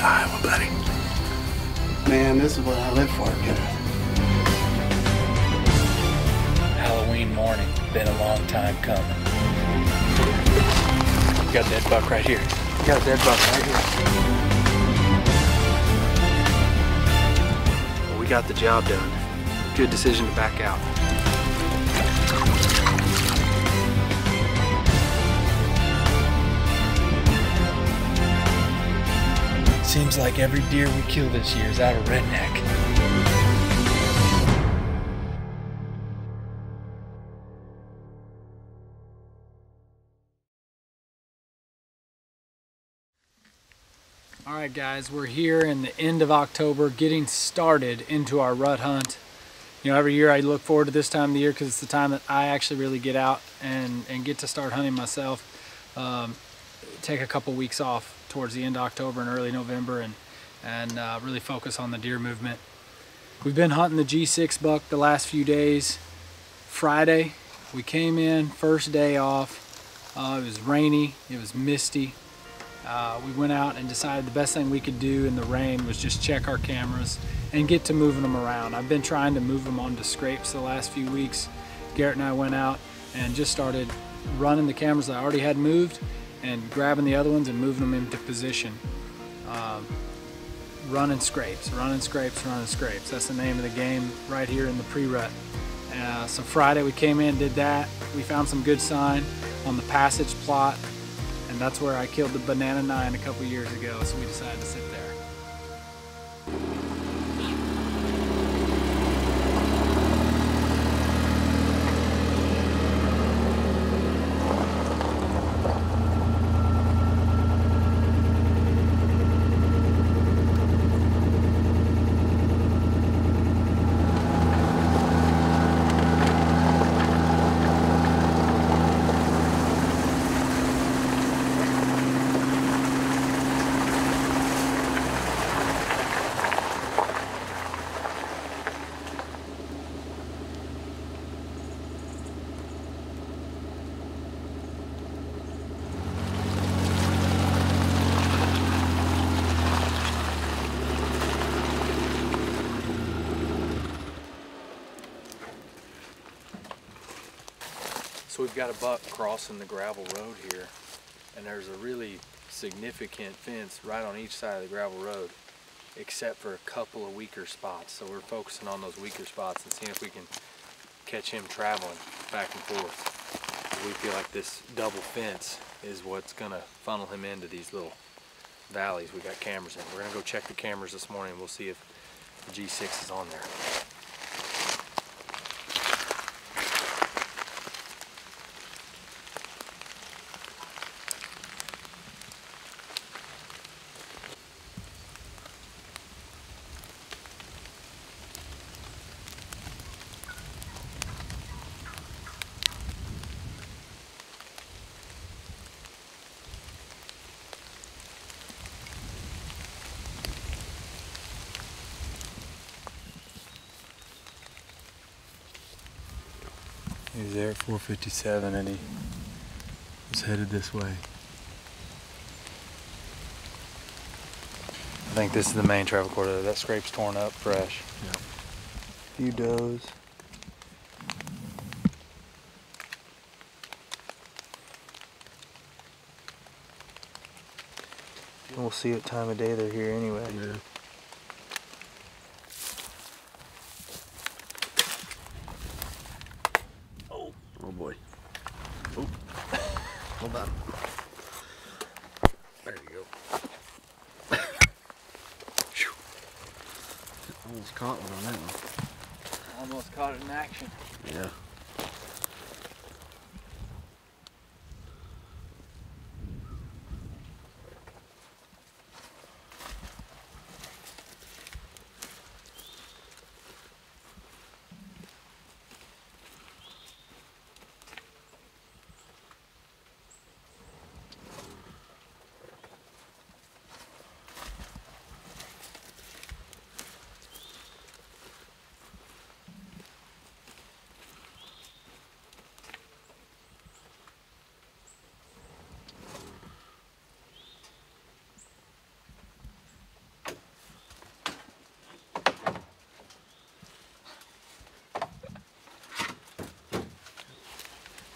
to Iowa, buddy. Man, this is what I live for, kid. Halloween morning. Been a long time coming. We got a dead buck right here. We got a dead buck right here. Well, we got the job done. Good decision to back out. Seems like every deer we kill this year is out of redneck. Alright guys, we're here in the end of October, getting started into our rut hunt. You know, every year I look forward to this time of the year because it's the time that I actually really get out and get to start hunting myself. Take a couple weeks off towards the end of October and early November and really focus on the deer movement. We've been hunting the G6 buck the last few days. Friday, we came in, first day off. It was rainy, it was misty. We went out and decided the best thing we could do in the rain was just check our cameras and get to moving them around. I've been trying to move them onto scrapes the last few weeks. Garrett and I went out and just started running the cameras that I already had moved and grabbing the other ones and moving them into position. Running scrapes, running scrapes, running scrapes. That's the name of the game right here in the pre-rut. So Friday we came in, did that. We found some good sign on the passage plot, and that's where I killed the banana 9 a couple years ago, so we decided to sit there. So we've got a buck crossing the gravel road here, and there's a really significant fence right on each side of the gravel road, except for a couple of weaker spots. So we're focusing on those weaker spots and seeing if we can catch him traveling back and forth. We feel like this double fence is what's gonna funnel him into these little valleys we got cameras in. We're gonna go check the cameras this morning and we'll see if the G6 is on there. He was there at 4:57 and he was headed this way. I think this is the main travel corridor. That scrape's torn up fresh. Yep. A few does. We'll see what time of day they're here anyway. Yeah. Oh boy. Oh. Hold on. There you go. Almost caught one on that one. Almost caught it in action. Yeah.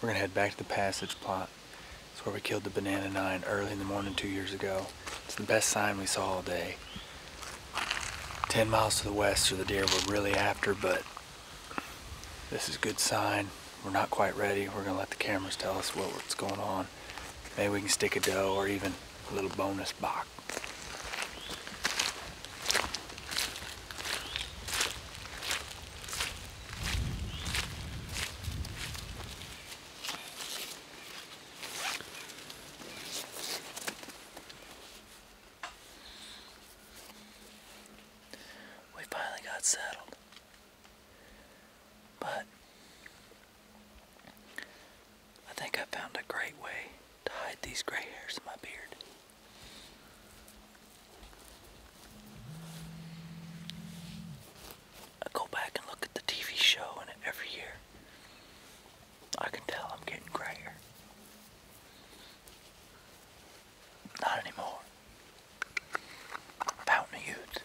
We're gonna head back to the passage plot. It's where we killed the banana 9 early in the morning 2 years ago. It's the best sign we saw all day. 10 miles to the west are the deer we're really after, but this is a good sign. We're not quite ready. We're gonna let the cameras tell us what's going on. Maybe we can stick a doe or even a little bonus buck. We finally got settled, but I think I found a great way to hide these gray hairs in my beard. I go back and look at the TV show, and every year I can tell I'm getting grayer. Not anymore. Fountain of Youth.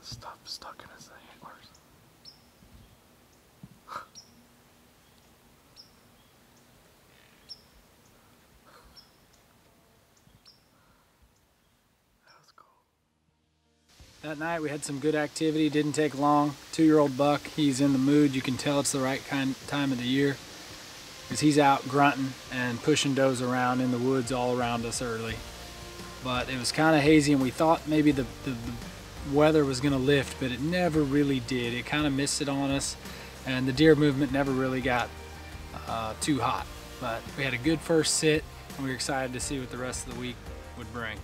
Stuff stuck in his antlers. That was cool. That night we had some good activity. Didn't take long. 2-year-old buck. He's in the mood. You can tell it's the right time of the year because he's out grunting and pushing does around in the woods all around us early. But it was kind of hazy, and we thought maybe the weather was going to lift, but it never really did. It kind of missed it on us, and the deer movement never really got too hot. But we had a good first sit, and we were excited to see what the rest of the week would bring.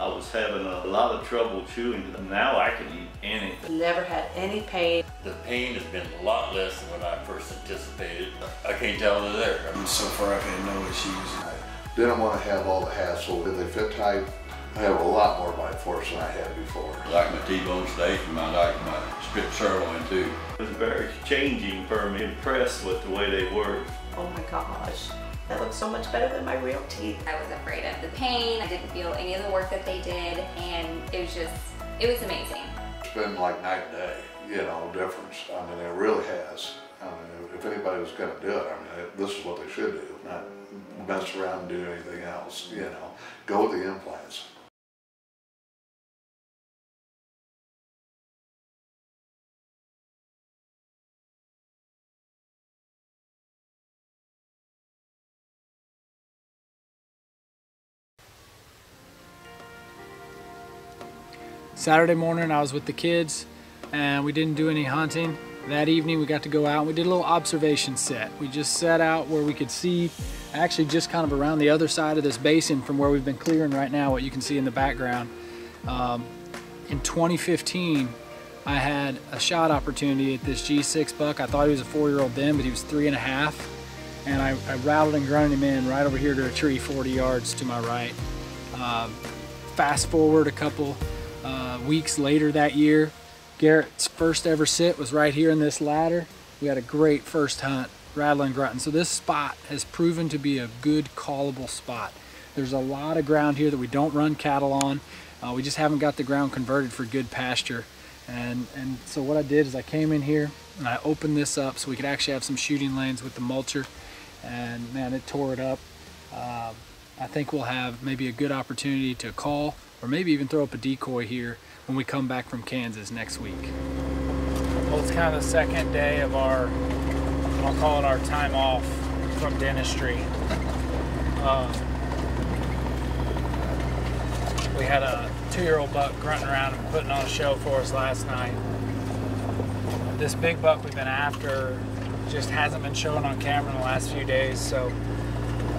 I was having a lot of trouble chewing. Now I can eat anything. Never had any pain. The pain has been a lot less than what I first anticipated. I can't tell they're there. So far I've had no issues. I didn't want to have all the hassle. They fit tight. I have a lot more bite force than I had before. I like my T-bone steak and I like my strip sirloin too. It was very changing for me, impressed with the way they work. Oh my gosh, that looks so much better than my real teeth. I was afraid of the pain. I didn't feel any of the work that they did, and it was amazing. It's been like night and day, you know, difference. I mean, it really has. I mean, if anybody was going to do it, I mean, this is what they should do, not mess around and do anything else, you know. Go with the implants. Saturday morning I was with the kids and we didn't do any hunting. That evening we got to go out and we did a little observation set. We just set out where we could see, actually just kind of around the other side of this basin from where we've been clearing right now, what you can see in the background. In 2015 I had a shot opportunity at this G6 buck. I thought he was a 4-year-old then, but he was 3.5. And I rattled and grunted him in right over here to a tree 40 yards to my right. Fast forward a couple weeks later that year, Garrett's first ever sit was right here in this ladder. We had a great first hunt, rattling and grunting. So this spot has proven to be a good callable spot. There's a lot of ground here that we don't run cattle on. We just haven't got the ground converted for good pasture. And so what I did is I came in here and I opened this up so we could actually have some shooting lanes with the mulcher, and man, it tore it up. I think we'll have maybe a good opportunity to call or maybe even throw up a decoy here when we come back from Kansas next week. Well, it's kind of the second day of our I'll call it our time off from dentistry. We had a 2-year-old buck grunting around and putting on a show for us last night. This big buck we've been after just hasn't been showing on camera in the last few days, so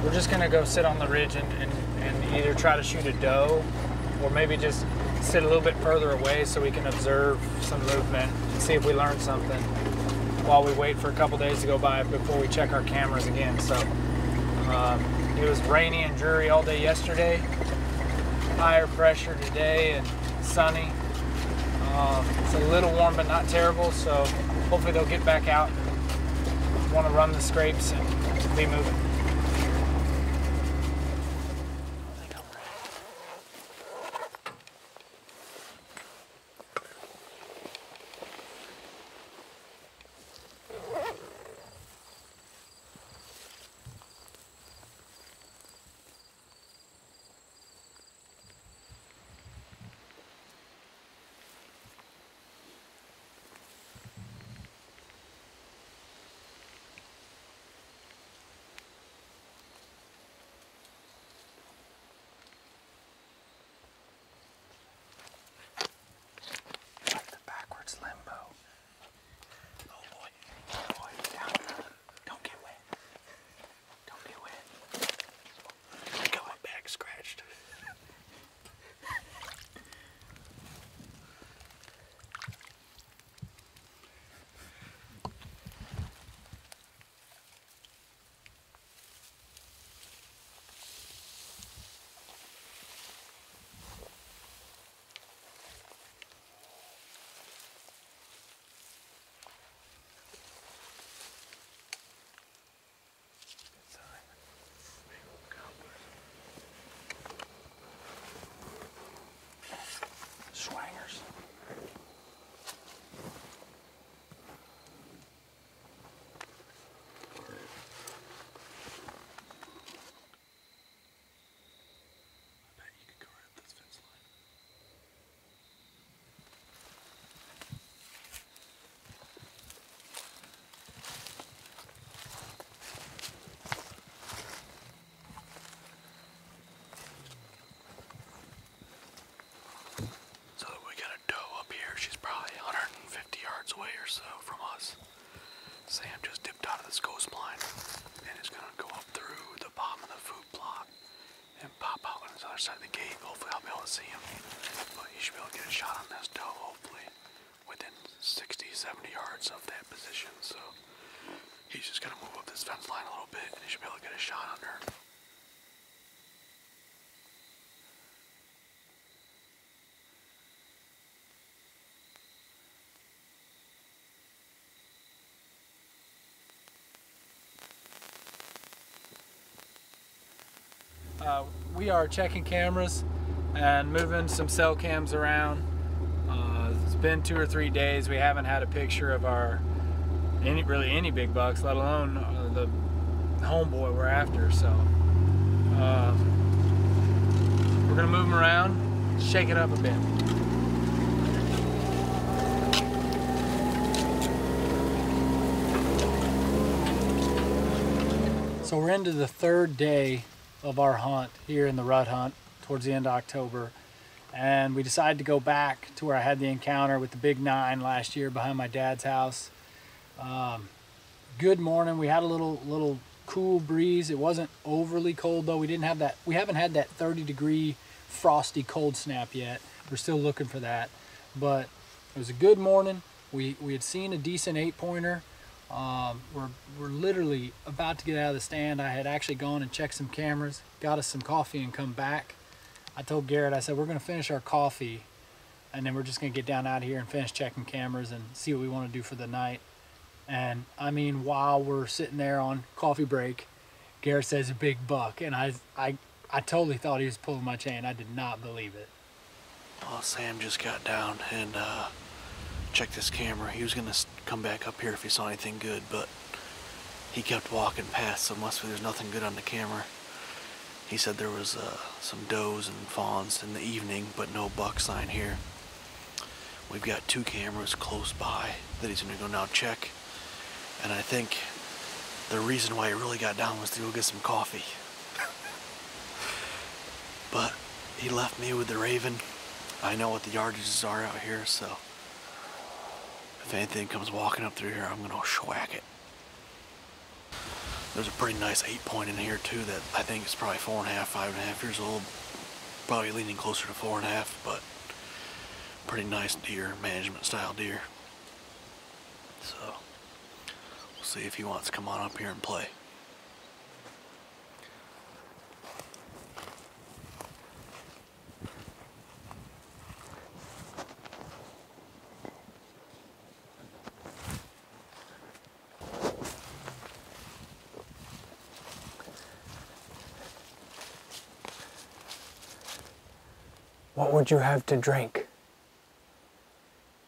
we're just gonna go sit on the ridge and either try to shoot a doe or maybe just sit a little bit further away so we can observe some movement and see if we learn something while we wait for a couple days to go by before we check our cameras again. So it was rainy and dreary all day yesterday, higher pressure today and sunny. It's a little warm but not terrible, so hopefully they'll get back out and want to run the scrapes and be moving. Swangers. Away or so from us. Sam just dipped out of this ghost blind and is gonna go up through the bottom of the food plot and pop out on the other side of the gate. Hopefully I'll be able to see him, but you should be able to get a shot on this doe hopefully within 60-70 yards of that position. So he's just gonna move up this fence line a little bit and he should be able to get a shot on her. We are checking cameras and moving some cell cams around. It's been 2 or 3 days. We haven't had a picture of really any big bucks, let alone the homeboy we're after. So we're gonna move them around, shake it up a bit. So we're into the 3rd day of our hunt here in the rut hunt towards the end of October, and we decided to go back to where I had the encounter with the big 9 last year behind my dad's house. Good morning. We had a little cool breeze. It wasn't overly cold though. We haven't had that 30-degree frosty cold snap yet. We're still looking for that, but it was a good morning. We had seen a decent 8-pointer. We're literally about to get out of the stand. I had actually gone and checked some cameras, got us some coffee and come back. I told Garrett, I said, we're going to finish our coffee and then we're just going to get down out here and finish checking cameras and see what we want to do for the night. And I mean, while we're sitting there on coffee break, Garrett says a big buck, and I totally thought he was pulling my chain. I did not believe it. Well, Sam just got down and checked this camera. He was going to come back up here if he saw anything good, but he kept walking past, so must be there's nothing good on the camera. He said there was some does and fawns in the evening, but no buck sign here. We've got 2 cameras close by that he's going to go now check, and I think the reason why he really got down was to go get some coffee. But he left me with the raven. I know what the yardages are out here, so if anything comes walking up through here, I'm gonna schwack it. There's a pretty nice 8-point in here too that I think is probably 4.5, 5.5 years old. Probably leaning closer to 4.5, but pretty nice deer, management style deer. So we'll see if he wants to come on up here and play. What would you have to drink?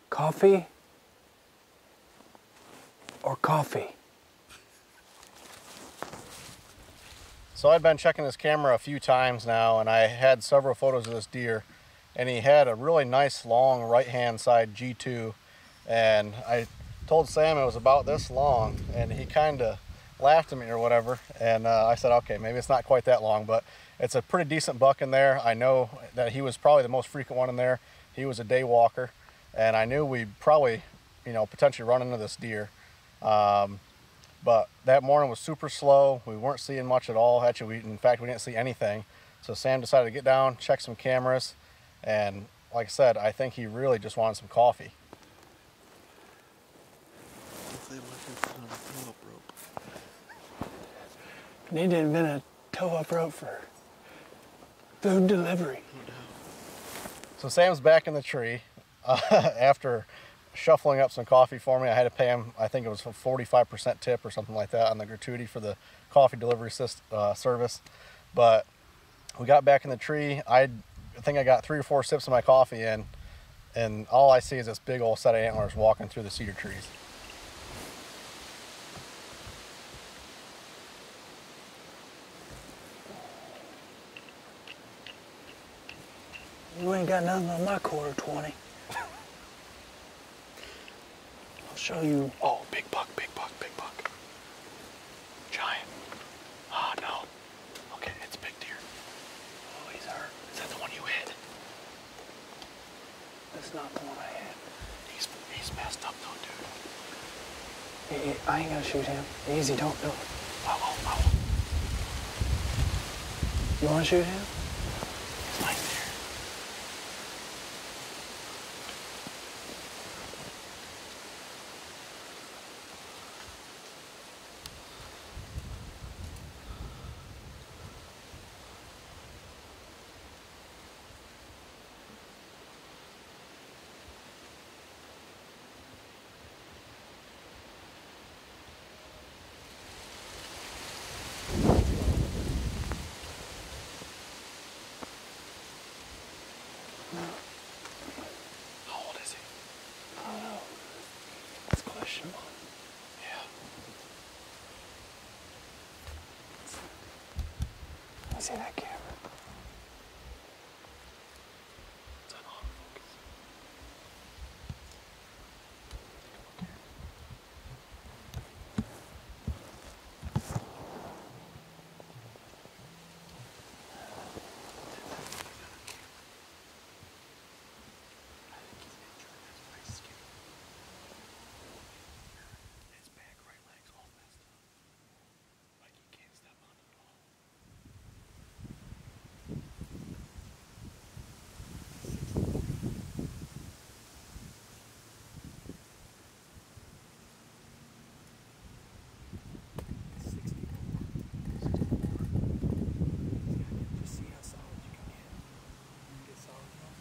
Coffee or coffee? So I've been checking this camera a few times now, and I had several photos of this deer, and he had a really nice long right hand side G2, and I told Sam it was about this long, and he kind of laughed at me or whatever, and I said, okay, maybe it's not quite that long, but it's a pretty decent buck in there. I know that he was probably the most frequent one in there. He was a day walker, and I knew we'd probably, you know, potentially run into this deer. But that morning was super slow. We weren't seeing much at all. Actually, in fact, we didn't see anything. So Sam decided to get down, check some cameras, and like I said, I think he really just wanted some coffee. Need to invent a tow-up rope for food delivery. So Sam's back in the tree after shuffling up some coffee for me. I had to pay him, I think it was a 45% tip or something like that on the gratuity for the coffee delivery service. But we got back in the tree. I think I got 3 or 4 sips of my coffee in, and all I see is this big old set of antlers walking through the cedar trees. You ain't got nothing on my quarter 20. I'll show you. Oh, big buck, big buck, big buck. Giant. Oh, no. Okay, it's a big deer. Oh, he's hurt. Is that the one you hit? That's not the one I hit. He's messed up though, dude. I ain't gonna shoot him. Easy, don't. I won't. You wanna shoot him? He's nice deer. How old is he? I don't know. It's questionable. Yeah. Let me see that camera. It's on autofocus. His back right leg's all messed up. Like he can't step on it at all. Just see how solid you can get. You can get solid enough.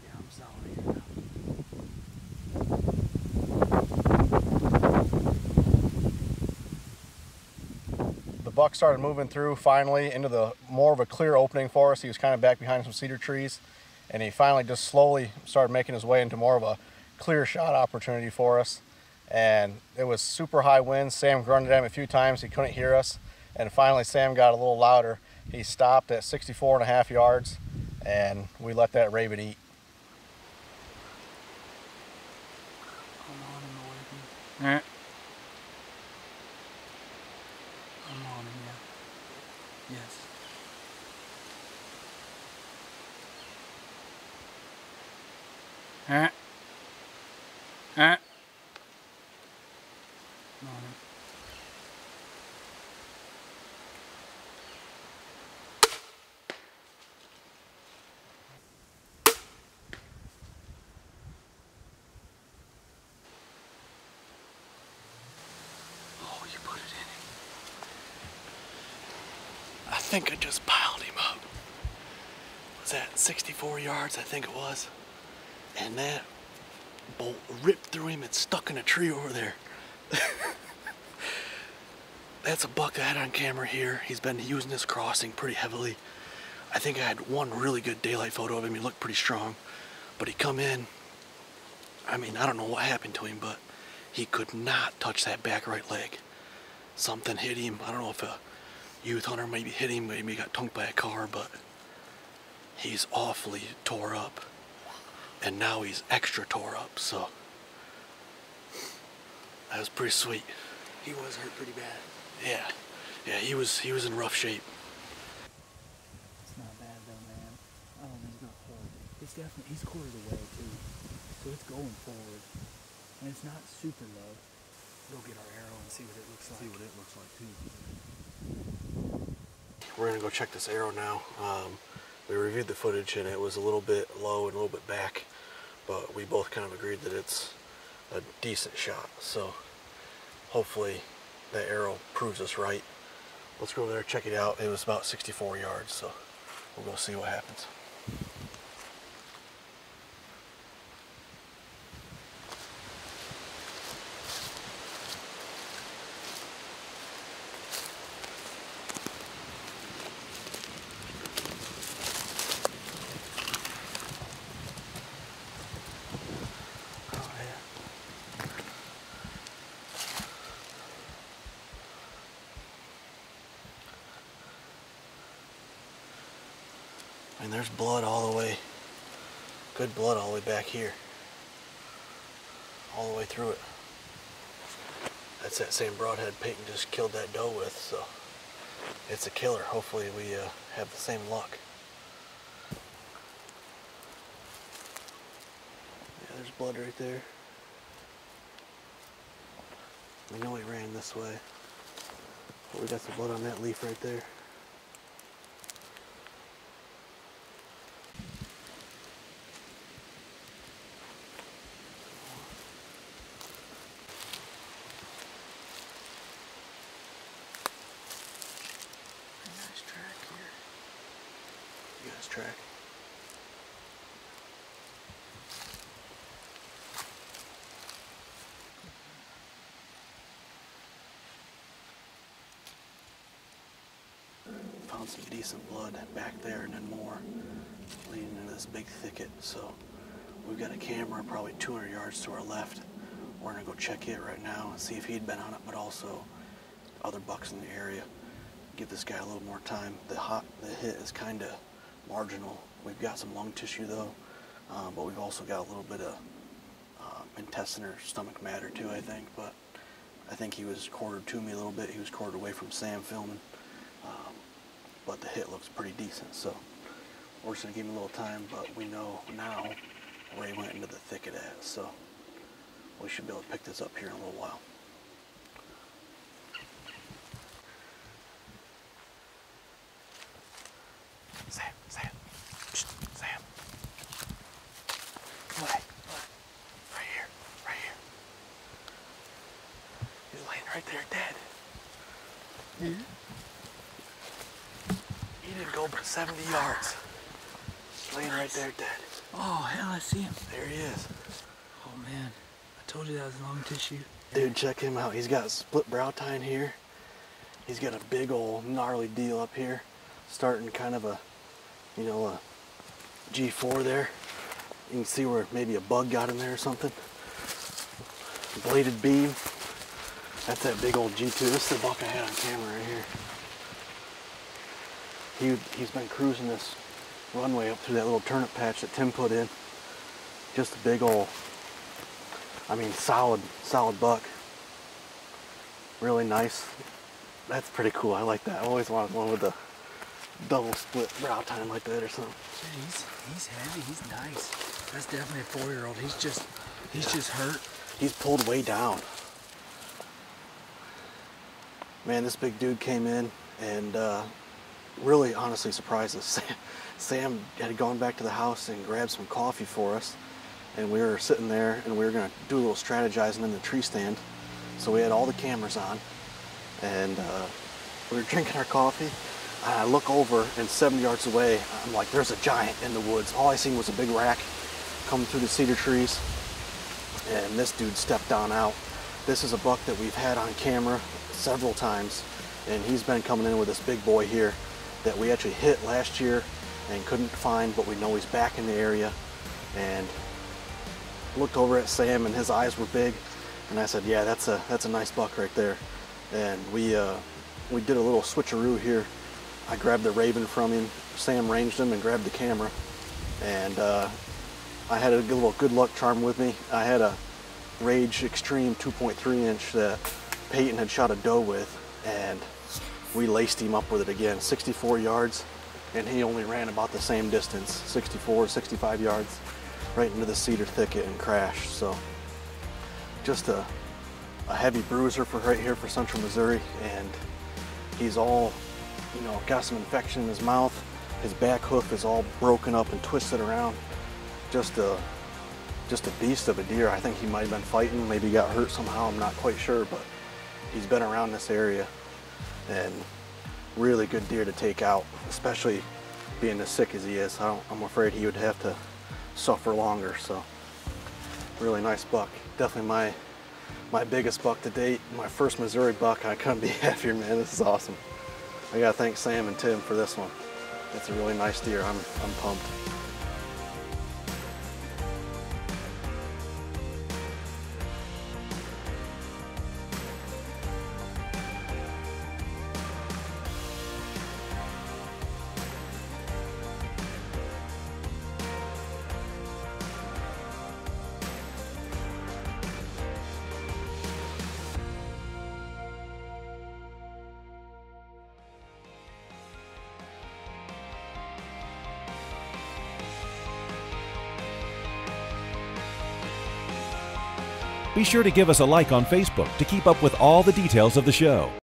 Yeah, I'm solid here now. The buck started moving through finally into the more of a clear opening for us. He was kind of back behind some cedar trees, and he finally just slowly started making his way into more of a clear shot opportunity for us. And it was super high winds. Sam grunted at him a few times. He couldn't hear us, and finally Sam got a little louder. He stopped at 64.5 yards, and we let that raven eat. All right. Oh, you put it in him. I think I just piled him up. Was that 64 yards? I think it was. And that bolt ripped through him and stuck in a tree over there. That's a buck I had on camera here. He's been using this crossing pretty heavily. I think I had one really good daylight photo of him. He looked pretty strong. But he come in, I mean, I don't know what happened to him, but he could not touch that back right leg. Something hit him. I don't know if a youth hunter maybe hit him, maybe he got tunked by a car, but he's awfully tore up. And now he's extra tore up, so that was pretty sweet. He was hurt pretty bad. Yeah. Yeah, he was in rough shape. It's not bad though, man. I don't think it's gonna hold. It's definitely, he's quartered away too. So it's going forward. And it's not super low. Go get our arrow and see what it looks like. See what it looks like too. We're gonna go check this arrow now. We reviewed the footage and it was a little bit low and a little bit back, but we both kind of agreed that it's a decent shot. So hopefully that arrow proves us right. Let's go over there, check it out. It was about 64 yards, so we'll go see what happens. And there's blood all the way, good blood all the way back here, all the way through it. That's that same broadhead Peyton just killed that doe with, so it's a killer. Hopefully we have the same luck. Yeah, there's blood right there. We know he ran this way, but we got some blood on that leaf right there. Track. Found some decent blood back there and then more leading into this big thicket. So we've got a camera probably 200 yards to our left. We're gonna go check it right now and see if he'd been on it, but also other bucks in the area. Give this guy a little more time. The hit is kind of marginal. We've got some lung tissue though, but we've also got a little bit of intestine or stomach matter too, I think. But I think he was quartered to me a little bit. He was quartered away from Sam filming, but the hit looks pretty decent. So we're just gonna give him a little time, but we know now where he went into the thicket at. So we should be able to pick this up here in a little while. Sam. Shh, Sam. Come on. Right here. He's laying right there dead. Yeah. He didn't go but 70 yards. Laying right there dead. Oh, hell, I see him. There he is. Oh, man. I told you that was lung tissue. Dude, check him out. He's got split brow tine here. He's got a big old gnarly deal up here. Starting kind of a, you know, a G4 there. You can see where maybe a bug got in there or something. Bladed beam. That's that big old G2. This is the buck I had on camera right here. He's been cruising this runway up through that little turnip patch that Tim put in. Just a big old, I mean, solid buck. Really nice. That's pretty cool. I like that. I always wanted one with the double split brow tine like that or something. Yeah, he's heavy. He's nice. That's definitely a 4-year-old. He's just hurt. He's pulled way down. Man, this big dude came in and really honestly surprised us. Sam had gone back to the house and grabbed some coffee for us, and we were sitting there and we were going to do a little strategizing in the tree stand. So we had all the cameras on, and we were drinking our coffee. And I look over, and 70 yards away, I'm like, there's a giant in the woods. All I seen was a big rack coming through the cedar trees, and this dude stepped on out. This is a buck that we've had on camera several times, and he's been coming in with this big boy here that we actually hit last year and couldn't find, but we know he's back in the area. And looked over at Sam, and his eyes were big, and I said, yeah, that's a nice buck right there. And we did a little switcheroo here. I grabbed the raven from him, Sam ranged him and grabbed the camera, and I had a little good luck charm with me. I had a Rage Extreme 2.3 inch that Peyton had shot a doe with, and we laced him up with it again, 64 yards, and he only ran about the same distance, 64, 65 yards, right into the cedar thicket and crashed. So just a heavy bruiser for right here for Central Missouri, and he's all, you know, got some infection in his mouth. His back hoof is all broken up and twisted around. Just a beast of a deer. I think he might have been fighting, maybe got hurt somehow, I'm not quite sure, but he's been around this area, and really good deer to take out, especially being as sick as he is. I'm afraid he would have to suffer longer. So really nice buck. Definitely my biggest buck to date, my first Missouri buck. I couldn't be happier, man. This is awesome. I gotta thank Sam and Tim for this one. It's a really nice deer. I'm pumped. Be sure to give us a like on Facebook to keep up with all the details of the show.